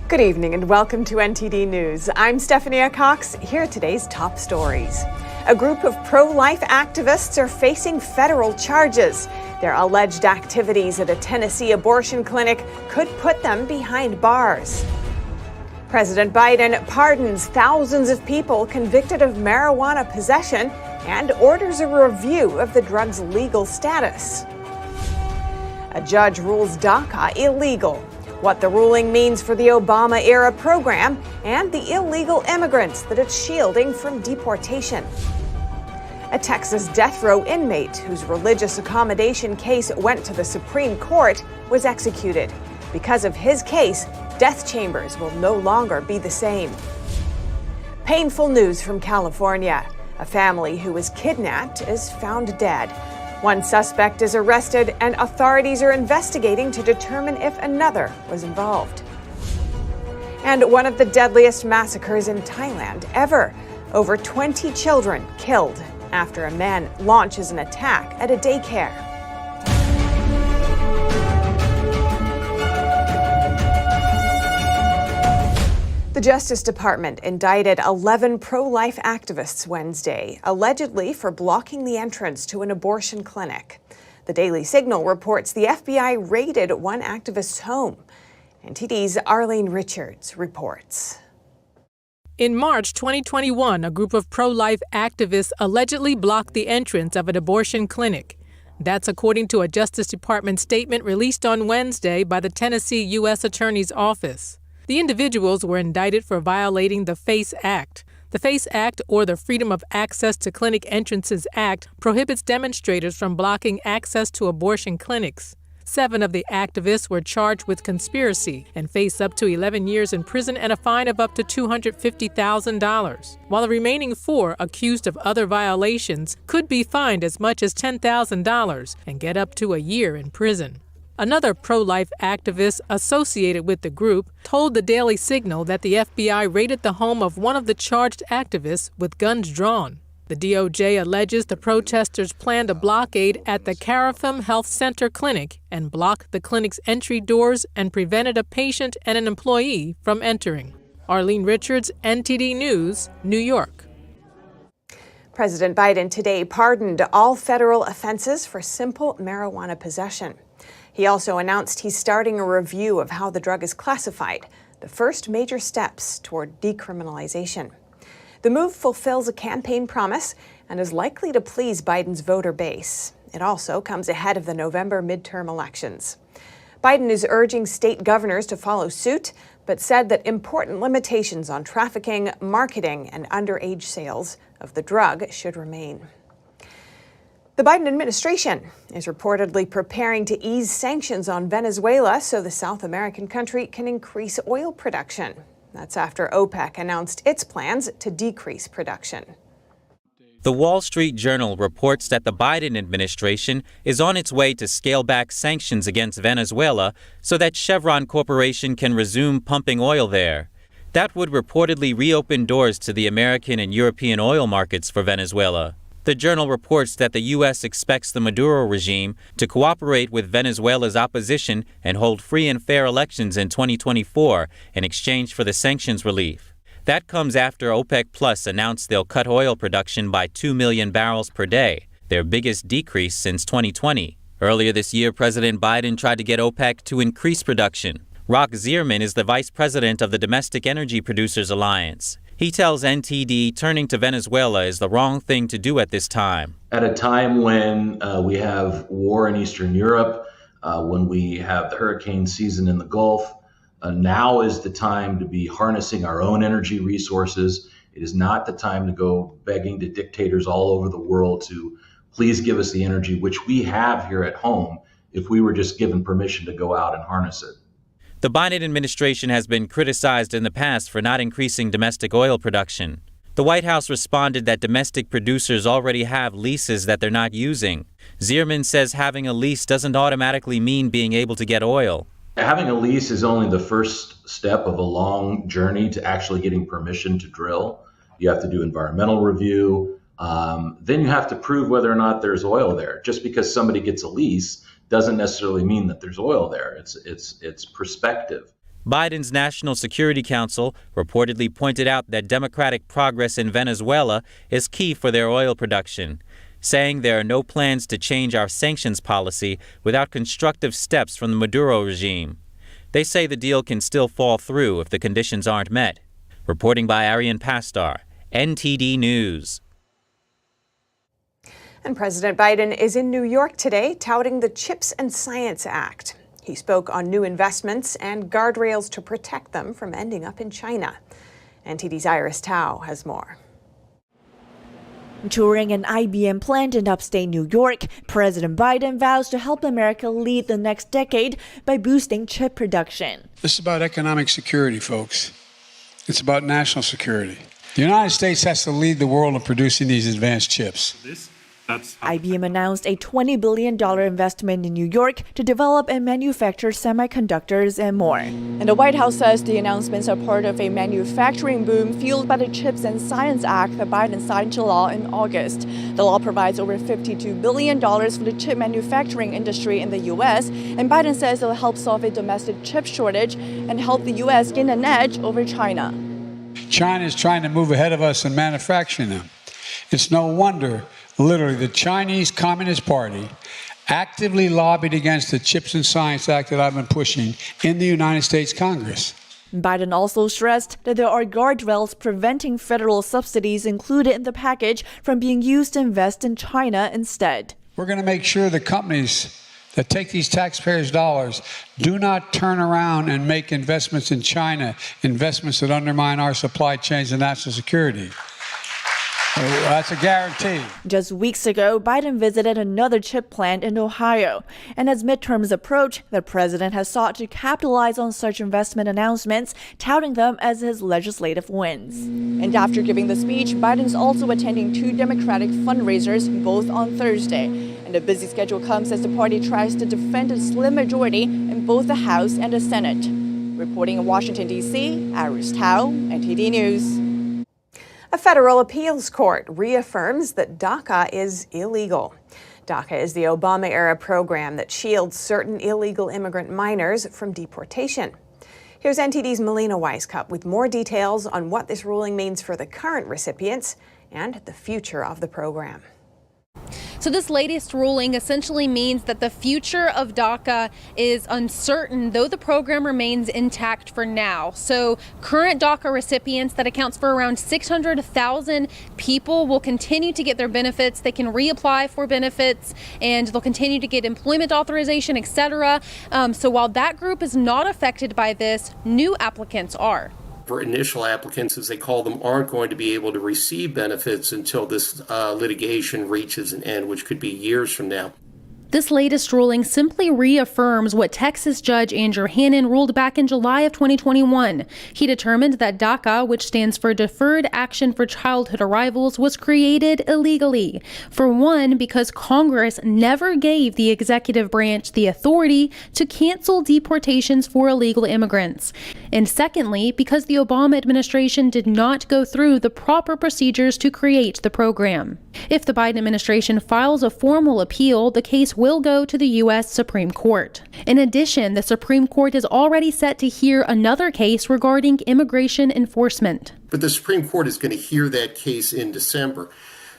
Good evening and welcome to NTD News. I'm Stephanie Cox. Here are today's top stories. A group of pro-life activists are facing federal charges. Their alleged activities at a Tennessee abortion clinic could put them behind bars. President Biden pardons thousands of people convicted of marijuana possession and orders a review of the drug's legal status. A judge rules DACA illegal. What the ruling means for the Obama-era program and the illegal immigrants that it's shielding from deportation. A Texas death row inmate whose religious accommodation case went to the Supreme Court was executed. Because of his case, death chambers will no longer be the same. Painful news from California. A family who was kidnapped is found dead. One suspect is arrested, and authorities are investigating to determine if another was involved. And one of the deadliest massacres in Thailand ever. Over 20 children killed after a man launches an attack at a daycare. The Justice Department indicted 11 pro-life activists Wednesday, allegedly for blocking the entrance to an abortion clinic. The Daily Signal reports the FBI raided one activist's home. NTD's Arlene Richards reports. In March 2021, a group of pro-life activists allegedly blocked the entrance of an abortion clinic. That's according to a Justice Department statement released on Wednesday by the Tennessee U.S. Attorney's Office. The individuals were indicted for violating the FACE Act. The FACE Act, or the Freedom of Access to Clinic Entrances Act, prohibits demonstrators from blocking access to abortion clinics. 7 of the activists were charged with conspiracy and face up to 11 years in prison and a fine of up to $250,000, while the remaining 4, accused of other violations, could be fined as much as $10,000 and get up to a year in prison. Another pro-life activist associated with the group told the Daily Signal that the FBI raided the home of one of the charged activists with guns drawn. The DOJ alleges the protesters planned a blockade at the Calif Health Center clinic and blocked the clinic's entry doors and prevented a patient and an employee from entering. Arlene Richards, NTD News, New York. President Biden today pardoned all federal offenses for simple marijuana possession. He also announced he's starting a review of how the drug is classified, the first major steps toward decriminalization. The move fulfills a campaign promise and is likely to please Biden's voter base. It also comes ahead of the November midterm elections. Biden is urging state governors to follow suit, but said that important limitations on trafficking, marketing, and underage sales of the drug should remain. The Biden administration is reportedly preparing to ease sanctions on Venezuela so the South American country can increase oil production. That's after OPEC announced its plans to decrease production. The Wall Street Journal reports that the Biden administration is on its way to scale back sanctions against Venezuela so that Chevron Corporation can resume pumping oil there. That would reportedly reopen doors to the American and European oil markets for Venezuela. The Journal reports that the U.S. expects the Maduro regime to cooperate with Venezuela's opposition and hold free and fair elections in 2024 in exchange for the sanctions relief. That comes after OPEC Plus announced they'll cut oil production by 2 million barrels per day, their biggest decrease since 2020. Earlier this year, President Biden tried to get OPEC to increase production. Rock Zierman is the vice president of the Domestic Energy Producers Alliance. He tells NTD turning to Venezuela is the wrong thing to do at this time. At a time when we have war in Eastern Europe, when we have the hurricane season in the Gulf, now is the time to be harnessing our own energy resources. It is not the time to go begging to dictators all over the world to please give us the energy which we have here at home if we were just given permission to go out and harness it. The Biden administration has been criticized in the past for not increasing domestic oil production. The White House responded that domestic producers already have leases that they're not using. Zierman says having a lease doesn't automatically mean being able to get oil. Having a lease is only the first step of a long journey to actually getting permission to drill. You have to do environmental review. Then you have to prove whether or not there's oil there. Just because somebody gets a lease doesn't necessarily mean that there's oil there. It's perspective. Biden's National Security Council reportedly pointed out that democratic progress in Venezuela is key for their oil production, saying there are no plans to change our sanctions policy without constructive steps from the Maduro regime. They say the deal can still fall through if the conditions aren't met. Reporting by Arian Pastar, NTD News. And President Biden is in New York today touting the CHIPS and Science Act. He spoke on new investments and guardrails to protect them from ending up in China. NTD's Iris Tao has more. Touring an IBM plant in upstate New York, President Biden vows to help America lead the next decade by boosting chip production. This is about economic security, folks. It's about national security. The United States has to lead the world in producing these advanced chips. IBM announced a $20 billion investment in New York to develop and manufacture semiconductors and more. And the White House says the announcements are part of a manufacturing boom fueled by the CHIPS and Science Act that Biden signed into law in August. The law provides over $52 billion for the chip manufacturing industry in the U.S., and Biden says it will help solve a domestic chip shortage and help the U.S. gain an edge over China. China is trying to move ahead of us in manufacturing them. It's no wonder, literally, the Chinese Communist Party actively lobbied against the CHIPS and Science Act that I've been pushing in the United States Congress. Biden also stressed that there are guardrails preventing federal subsidies included in the package from being used to invest in China instead. We're going to make sure the companies that take these taxpayers' dollars do not turn around and make investments in China, investments that undermine our supply chains and national security. That's a guarantee. Just weeks ago, Biden visited another chip plant in Ohio. And as midterms approach, the president has sought to capitalize on such investment announcements, touting them as his legislative wins. And after giving the speech, Biden's also attending two Democratic fundraisers, both on Thursday. And a busy schedule comes as the party tries to defend a slim majority in both the House and the Senate. Reporting in Washington, D.C., Iris Tao, NTD News. A federal appeals court reaffirms that DACA is illegal. DACA is the Obama-era program that shields certain illegal immigrant minors from deportation. Here's NTD's Melina Weiskup with more details on what this ruling means for the current recipients and the future of the program. So this latest ruling essentially means that the future of DACA is uncertain, though the program remains intact for now. So current DACA recipients, that accounts for around 600,000 people, will continue to get their benefits. They can reapply for benefits and they'll continue to get employment authorization, etc. So while that group is not affected by this, new applicants are. For initial applicants, as they call them, aren't going to be able to receive benefits until this litigation reaches an end, which could be years from now. This latest ruling simply reaffirms what Texas Judge Andrew Hannon ruled back in July of 2021. He determined that DACA, which stands for Deferred Action for Childhood Arrivals, was created illegally. For one, because Congress never gave the executive branch the authority to cancel deportations for illegal immigrants. And secondly, because the Obama administration did not go through the proper procedures to create the program. If the Biden administration files a formal appeal, the case will go to the U.S. Supreme Court. In addition, the Supreme Court is already set to hear another case regarding immigration enforcement. But the Supreme Court is going to hear that case in December.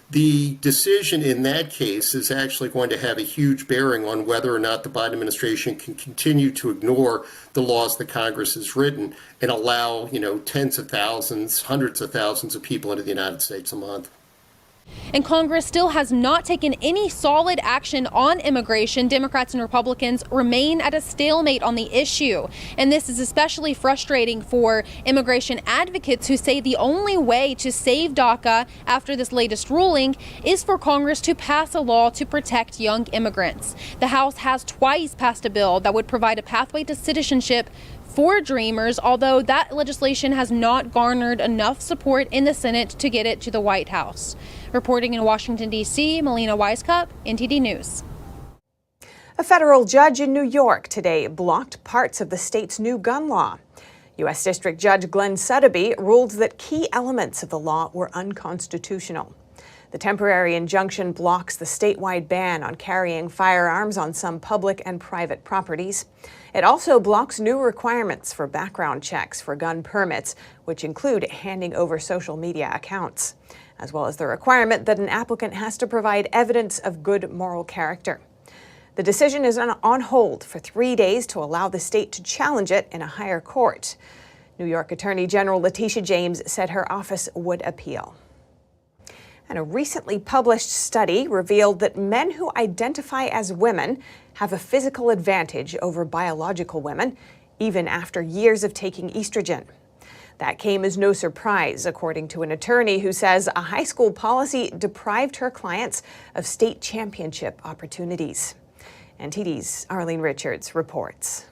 The decision in that case is actually going to have a huge bearing on whether or not the Biden administration can continue to ignore the laws that Congress has written and allow, tens of thousands, hundreds of thousands of people into the United States a month. And Congress still has not taken any solid action on immigration. Democrats and Republicans remain at a stalemate on the issue. And this is especially frustrating for immigration advocates who say the only way to save DACA after this latest ruling is for Congress to pass a law to protect young immigrants. The House has twice passed a bill that would provide a pathway to citizenship for Dreamers, although that legislation has not garnered enough support in the Senate to get it to the White House. Reporting in Washington, D.C., Melina Weiskup, NTD News. A federal judge in New York today blocked parts of the state's new gun law. U.S. District Judge Glenn Sotheby ruled that key elements of the law were unconstitutional. The temporary injunction blocks the statewide ban on carrying firearms on some public and private properties. It also blocks new requirements for background checks for gun permits, which include handing over social media accounts, as well as the requirement that an applicant has to provide evidence of good moral character. The decision is on hold for 3 days to allow the state to challenge it in a higher court. New York Attorney General Letitia James said her office would appeal. And a recently published study revealed that men who identify as women have a physical advantage over biological women, even after years of taking estrogen. That came as no surprise, according to an attorney who says a high school policy deprived her clients of state championship opportunities. NTD's Arlene Richards reports.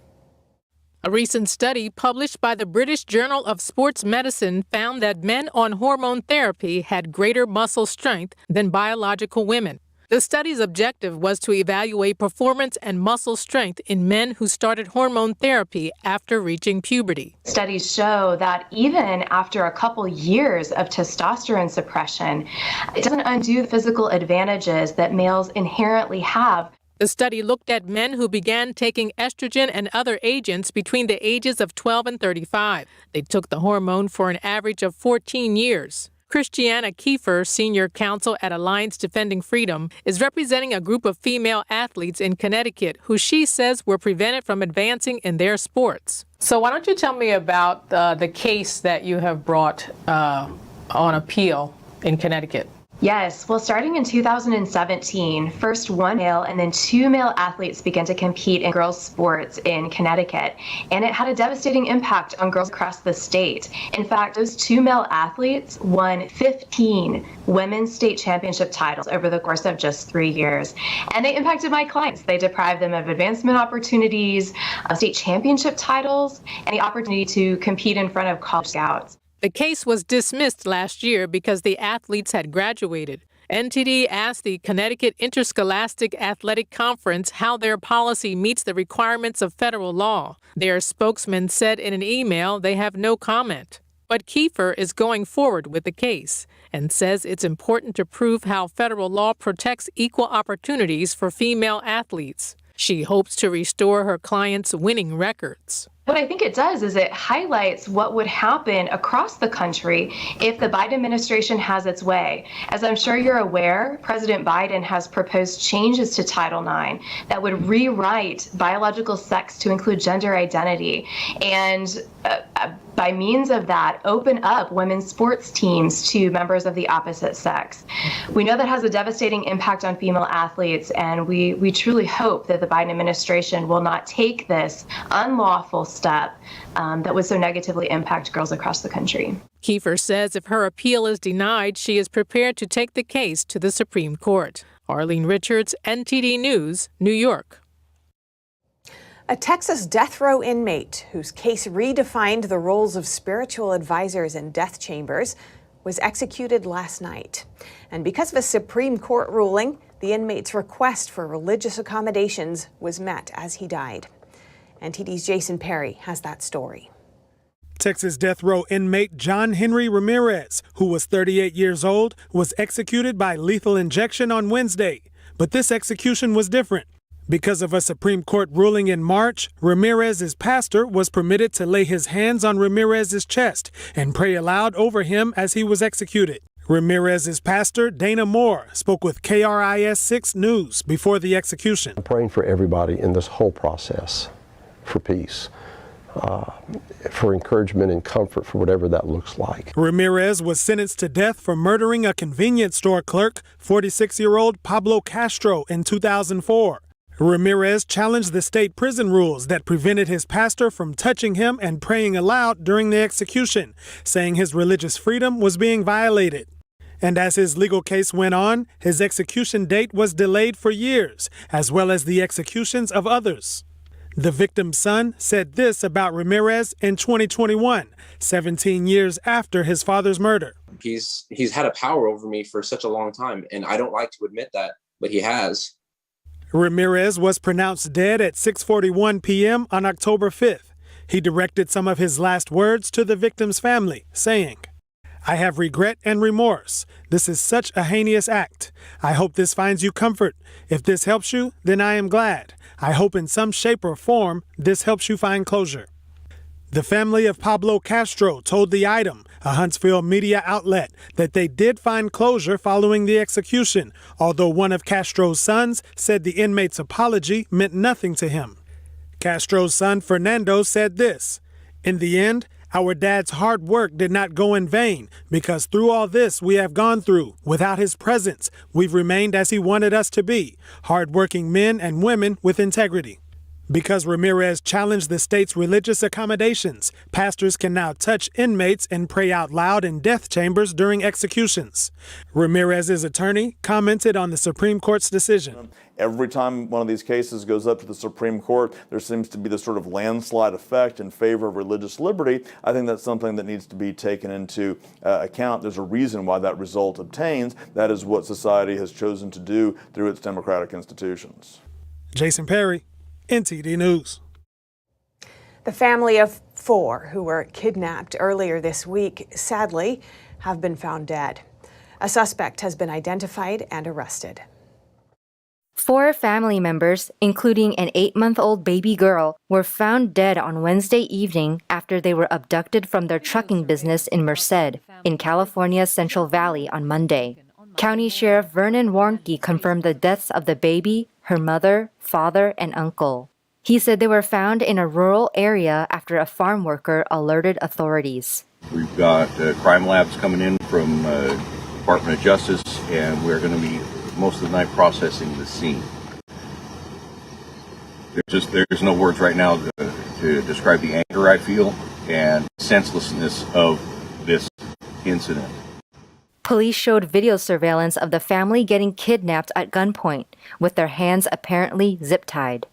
A recent study published by the British Journal of Sports Medicine found that men on hormone therapy had greater muscle strength than biological women. The study's objective was to evaluate performance and muscle strength in men who started hormone therapy after reaching puberty. Studies show that even after a couple years of testosterone suppression, it doesn't undo the physical advantages that males inherently have. The study looked at men who began taking estrogen and other agents between the ages of 12 and 35. They took the hormone for an average of 14 years. Christiana Kiefer, senior counsel at Alliance Defending Freedom, is representing a group of female athletes in Connecticut who she says were prevented from advancing in their sports. So why don't you tell me about the case that you have brought on appeal in Connecticut? Yes, well, starting in 2017, first one male and then two male athletes began to compete in girls' sports in Connecticut, and it had a devastating impact on girls across the state. In fact, those two male athletes won 15 women's state championship titles over the course of just 3 years, and they impacted my clients. They deprived them of advancement opportunities, state championship titles, and the opportunity to compete in front of college scouts. The case was dismissed last year because the athletes had graduated. NTD asked the Connecticut Interscholastic Athletic Conference how their policy meets the requirements of federal law. Their spokesman said in an email they have no comment. But Kiefer is going forward with the case and says it's important to prove how federal law protects equal opportunities for female athletes. She hopes to restore her clients' winning records. What I think it does is it highlights what would happen across the country if the Biden administration has its way. As I'm sure you're aware, President Biden has proposed changes to Title IX that would rewrite biological sex to include gender identity, and by means of that, open up women's sports teams to members of the opposite sex. We know that has a devastating impact on female athletes, and we truly hope that the Biden administration will not take this unlawful step that would so negatively impact girls across the country. Kiefer says if her appeal is denied, she is prepared to take the case to the Supreme Court. Arlene Richards, NTD News, New York. A Texas death row inmate whose case redefined the roles of spiritual advisors in death chambers was executed last night. And because of a Supreme Court ruling, the inmate's request for religious accommodations was met as he died. NTD's Jason Perry has that story. Texas death row inmate John Henry Ramirez, who was 38 years old, was executed by lethal injection on Wednesday. But this execution was different. Because of a Supreme Court ruling in March, Ramirez's pastor was permitted to lay his hands on Ramirez's chest and pray aloud over him as he was executed. Ramirez's pastor, Dana Moore, spoke with KRIS 6 News before the execution. I'm praying for everybody in this whole process, for peace, for encouragement and comfort for whatever that looks like. Ramirez was sentenced to death for murdering a convenience store clerk, 46-year-old Pablo Castro, in 2004. Ramirez challenged the state prison rules that prevented his pastor from touching him and praying aloud during the execution, saying his religious freedom was being violated. And as his legal case went on, his execution date was delayed for years, as well as the executions of others. The victim's son said this about Ramirez in 2021, 17 years after his father's murder. He's had a power over me for such a long time, and I don't like to admit that, but he has. Ramirez was pronounced dead at 6:41 p.m. on October 5th. He directed some of his last words to the victim's family, saying, "I have regret and remorse. This is such a heinous act. I hope this finds you comfort. If this helps you, then I am glad. I hope in some shape or form this helps you find closure." The family of Pablo Castro told The Item, a Huntsville media outlet, that they did find closure following the execution, although one of Castro's sons said the inmate's apology meant nothing to him. Castro's son Fernando said this, "In the end, our dad's hard work did not go in vain, because through all this we have gone through, without his presence, we've remained as he wanted us to be, hardworking men and women with integrity." Because Ramirez challenged the state's religious accommodations, pastors can now touch inmates and pray out loud in death chambers during executions. Ramirez's attorney commented on the Supreme Court's decision. Every time one of these cases goes up to the Supreme Court, there seems to be this sort of landslide effect in favor of religious liberty. I think that's something that needs to be taken into account. There's a reason why that result obtains. That is what society has chosen to do through its democratic institutions. Jason Perry, NTD News. The family of 4 who were kidnapped earlier this week, sadly, have been found dead. A suspect has been identified and arrested. 4 family members, including an 8-month-old baby girl, were found dead on Wednesday evening after they were abducted from their trucking business in Merced, in California's Central Valley on Monday. County Sheriff Vernon Warnke confirmed the deaths of the baby, her mother, father, and uncle. He said they were found in a rural area after a farm worker alerted authorities. We've got crime labs coming in from Department of Justice, and we're going to be most of the night processing the scene. There's no words right now to describe the anger I feel and senselessness of this incident. Police showed video surveillance of the family getting kidnapped at gunpoint, with their hands apparently zip-tied.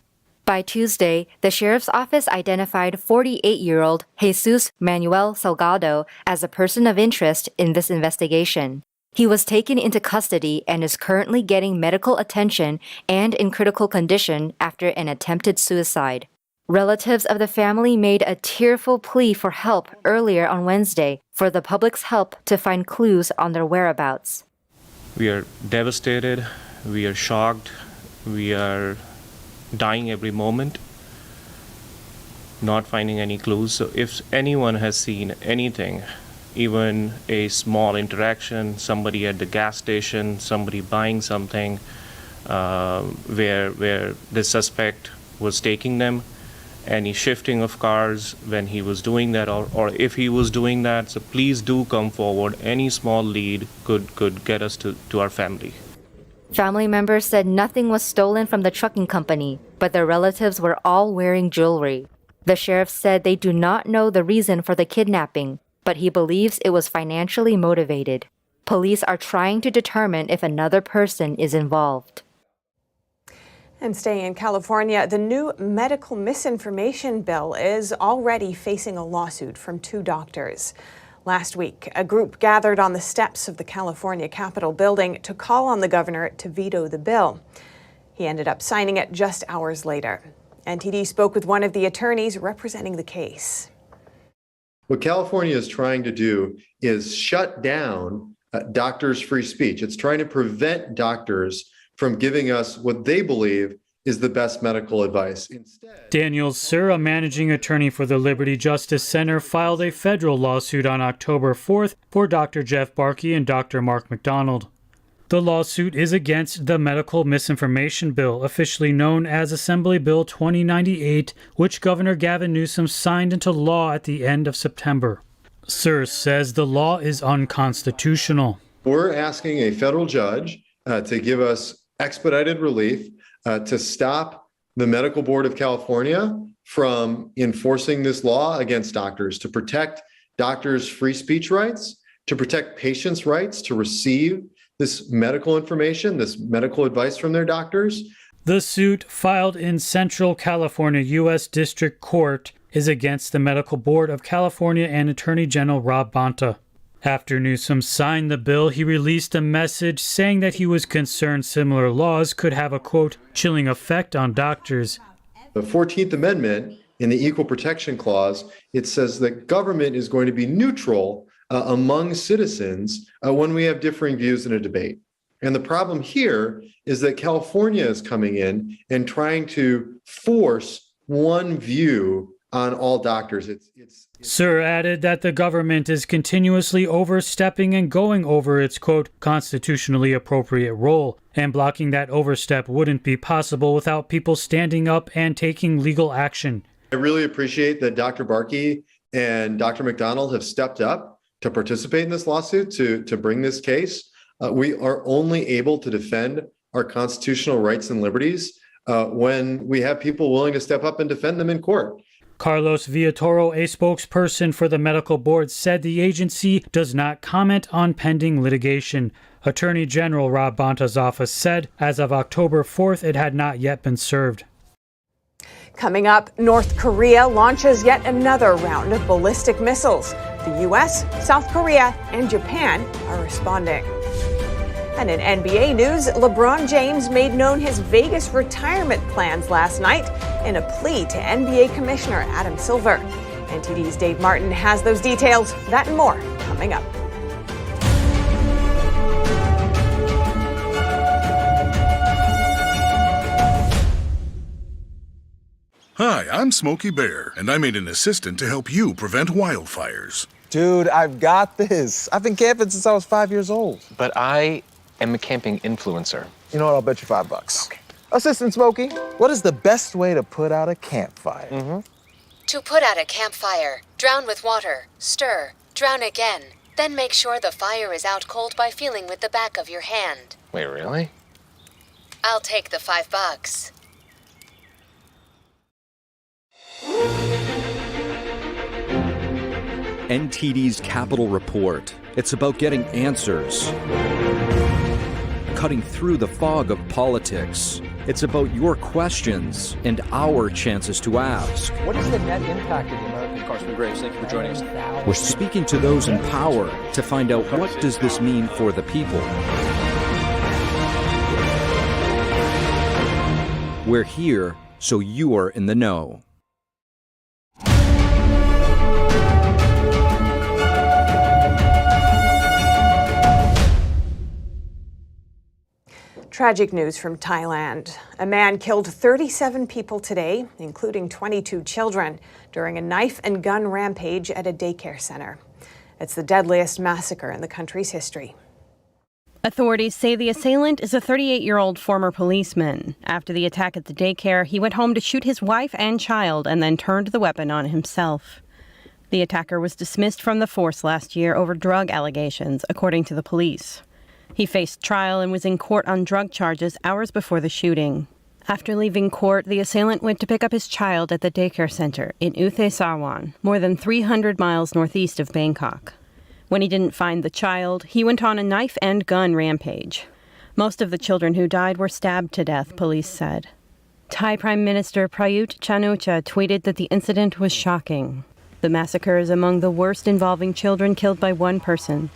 By Tuesday, the sheriff's office identified 48-year-old Jesus Manuel Salgado as a person of interest in this investigation. He was taken into custody and is currently getting medical attention and in critical condition after an attempted suicide. Relatives of the family made a tearful plea for help earlier on Wednesday for the public's help to find clues on their whereabouts. We are devastated, we are shocked, we are dying every moment, not finding any clues. So if anyone has seen anything, even a small interaction, somebody at the gas station, somebody buying something, where the suspect was taking them, any shifting of cars when he was doing that, or if he was doing that, so please do come forward. Any small lead could get us to our family. Family members said nothing was stolen from the trucking company, but their relatives were all wearing jewelry. The sheriff said they do not know the reason for the kidnapping, but he believes it was financially motivated. Police are trying to determine if another person is involved. And staying in California, the new medical misinformation bill is already facing a lawsuit from 2 doctors. Last week, a group gathered on the steps of the California Capitol building to call on the governor to veto the bill. He ended up signing it just hours later. NTD spoke with one of the attorneys representing the case. What California is trying to do is shut down doctors' free speech. It's trying to prevent doctors from giving us what they believe is the best medical advice. Instead, Daniel Sir, a managing attorney for the Liberty Justice Center, filed a federal lawsuit on October 4th for Dr. Jeff Barkey and Dr. Mark McDonald. The lawsuit is against the Medical Misinformation Bill, officially known as Assembly Bill 2098, which Governor Gavin Newsom signed into law at the end of September. Sir says the law is unconstitutional. we're asking a federal judge to give us expedited relief to stop the Medical Board of California from enforcing this law against doctors, to protect doctors' free speech rights, to protect patients' rights to receive this medical information, this medical advice from their doctors. The suit, filed in Central California U.S. District Court, is against the Medical Board of California and Attorney General Rob Bonta. After Newsom signed the bill, he released a message saying that he was concerned similar laws could have a, quote, chilling effect on doctors. The 14th Amendment in the Equal Protection Clause, it says that government is going to be neutral among citizens when we have differing views in a debate. And the problem here is that California is coming in and trying to force one view on all doctors. Sir added that the government is continuously overstepping and going over its, quote, constitutionally appropriate role, and blocking that overstep wouldn't be possible without people standing up and taking legal action. I really appreciate that Dr. Barkey and Dr. McDonald have stepped up to participate in this lawsuit, to bring this case. We are only able to defend our constitutional rights and liberties when we have people willing to step up and defend them in court. Carlos Villatoro, a spokesperson for the medical board, said the agency does not comment on pending litigation. Attorney General Rob Bonta's office said as of October 4th, it had not yet been served. Coming up, North Korea launches yet another round of ballistic missiles. The U.S., South Korea, and Japan are responding. And in NBA news, LeBron James made known his Vegas retirement plans last night in a plea to NBA Commissioner Adam Silver. NTD's Dave Martin has those details. That and more coming up. Hi, I'm Smokey Bear, and I made an assistant to help you prevent wildfires. Dude, I've got this. I've been camping since I was 5 years old. But I am a camping influencer. You know what? I'll bet you $5. Okay. Assistant Smokey, what is the best way to put out a campfire? To put out a campfire, drown with water, stir, drown again. Then make sure the fire is out cold by feeling with the back of your hand. Wait, really? I'll take the $5. NTD's Capitol Report. It's about getting answers, cutting through the fog of politics. It's about your questions and our chances to ask. What is the net impact of the American incarceration rates? Thank you for joining us. We're speaking to those in power to find out what does this mean for the people. We're here so you are in the know. Tragic news from Thailand. A man killed 37 people today, including 22 children, during a knife and gun rampage at a daycare center. It's the deadliest massacre in the country's history. Authorities say the assailant is a 38-year-old former policeman. After the attack at the daycare, he went home to shoot his wife and child and then turned the weapon on himself. The attacker was dismissed from the force last year over drug allegations, according to the police. He faced trial and was in court on drug charges hours before the shooting. After leaving court, the assailant went to pick up his child at the daycare center in Uthe Sawan, more than 300 miles northeast of Bangkok. When he didn't find the child, he went on a knife and gun rampage. Most of the children who died were stabbed to death, police said. Thai Prime Minister Prayut Chan-o-cha tweeted that the incident was shocking. The massacre is among the worst involving children killed by one person.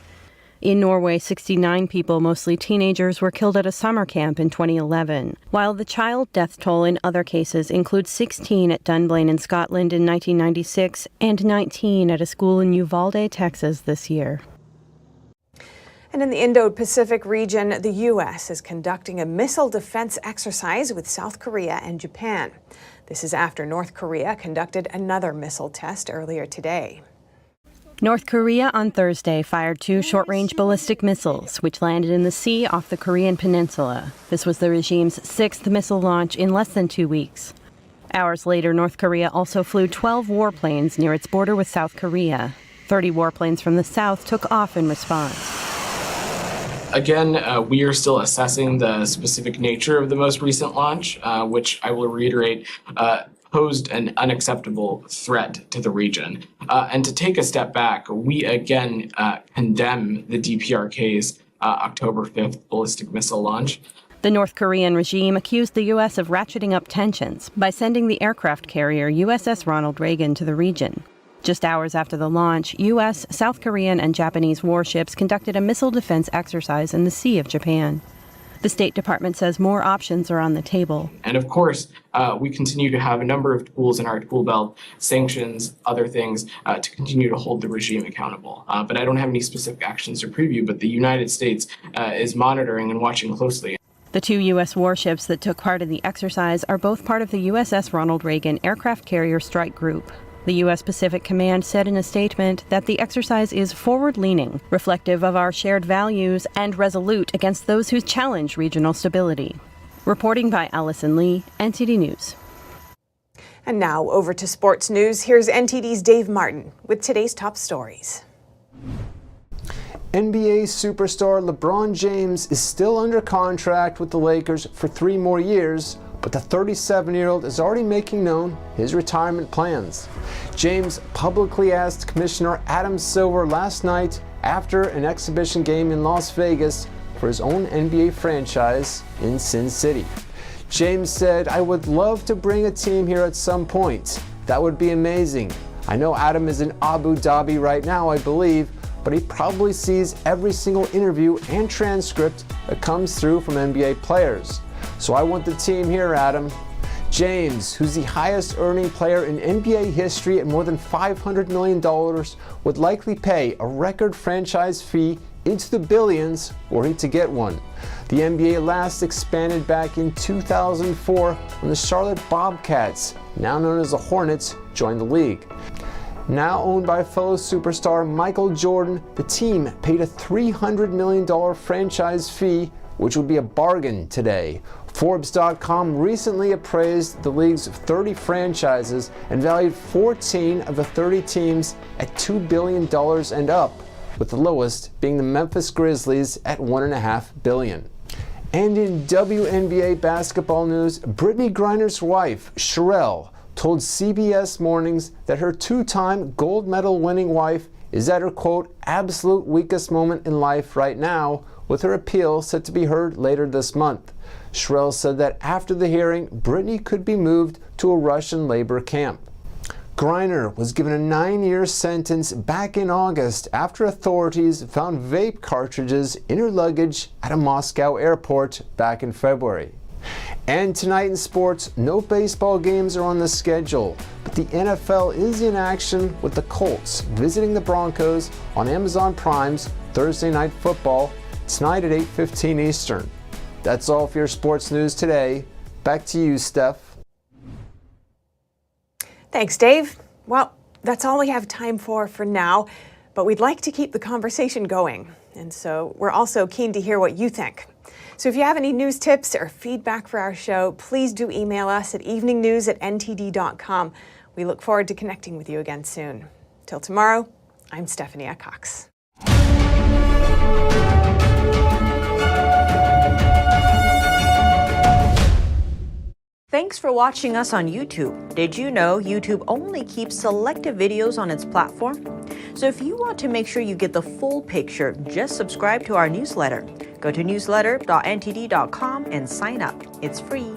In Norway, 69 people, mostly teenagers, were killed at a summer camp in 2011, while the child death toll in other cases includes 16 at Dunblane in Scotland in 1996 and 19 at a school in Uvalde, Texas this year. And in the Indo-Pacific region, the U.S. is conducting a missile defense exercise with South Korea and Japan. This is after North Korea conducted another missile test earlier today. North Korea on Thursday fired 2 short-range ballistic missiles, which landed in the sea off the Korean peninsula. This was the regime's 6th missile launch in less than 2 weeks. Hours later, North Korea also flew 12 warplanes near its border with South Korea. 30 warplanes from the south took off in response. Again, we are still assessing the specific nature of the most recent launch, which I will reiterate, posed an unacceptable threat to the region. And to take a step back, we again condemn the DPRK's October 5th ballistic missile launch. The North Korean regime accused the U.S. of ratcheting up tensions by sending the aircraft carrier USS Ronald Reagan to the region. Just hours after the launch, U.S., South Korean, and Japanese warships conducted a missile defense exercise in the Sea of Japan. The State Department says more options are on the table. And of course, we continue to have a number of tools in our tool belt, sanctions, other things, to continue to hold the regime accountable. But I don't have any specific actions to preview, but the United States is monitoring and watching closely. The 2 U.S. warships that took part in the exercise are both part of the USS Ronald Reagan aircraft carrier strike group. The U.S. Pacific Command said in a statement that the exercise is forward-leaning, reflective of our shared values, and resolute against those who challenge regional stability. Reporting by Allison Lee, NTD News. And now over to sports news. Here's NTD's Dave Martin with today's top stories. NBA superstar LeBron James is still under contract with the Lakers for 3 more years, but the 37-year-old is already making known his retirement plans. James publicly asked Commissioner Adam Silver last night after an exhibition game in Las Vegas for his own NBA franchise in Sin City. James said, "I would love to bring a team here at some point. That would be amazing. I know Adam is in Abu Dhabi right now, I believe, but he probably sees every single interview and transcript that comes through from NBA players. So I want the team here, Adam." James, who's the highest earning player in NBA history at more than $500 million, would likely pay a record franchise fee into the billions were he to get one. The NBA last expanded back in 2004 when the Charlotte Bobcats, now known as the Hornets, joined the league. Now owned by fellow superstar Michael Jordan, the team paid a $300 million franchise fee, which would be a bargain today. Forbes.com recently appraised the league's 30 franchises and valued 14 of the 30 teams at $2 billion and up, with the lowest being the Memphis Grizzlies at $1.5 billion. And in WNBA basketball news, Brittany Griner's wife, Sherelle, told CBS Mornings that her 2-time gold medal winning wife is at her, quote, absolute weakest moment in life right now, with her appeal set to be heard later this month. Sherelle said that after the hearing, Brittany could be moved to a Russian labor camp. Griner was given a 9-year sentence back in August after authorities found vape cartridges in her luggage at a Moscow airport back in February. And tonight in sports, no baseball games are on the schedule, but the NFL is in action with the Colts visiting the Broncos on Amazon Prime's Thursday Night Football tonight at 8:15 Eastern. That's all for your sports news today. Back to you, Steph. Thanks, Dave. Well, that's all we have time for now, but we'd like to keep the conversation going. And so we're also keen to hear what you think. So if you have any news tips or feedback for our show, please do email us at eveningnews@ntd.com. We look forward to connecting with you again soon. Till tomorrow, I'm Stephanie Cox. Thanks for watching us on YouTube. Did you know YouTube only keeps selective videos on its platform? So if you want to make sure you get the full picture, just subscribe to our newsletter. Go to newsletter.ntd.com and sign up. It's free.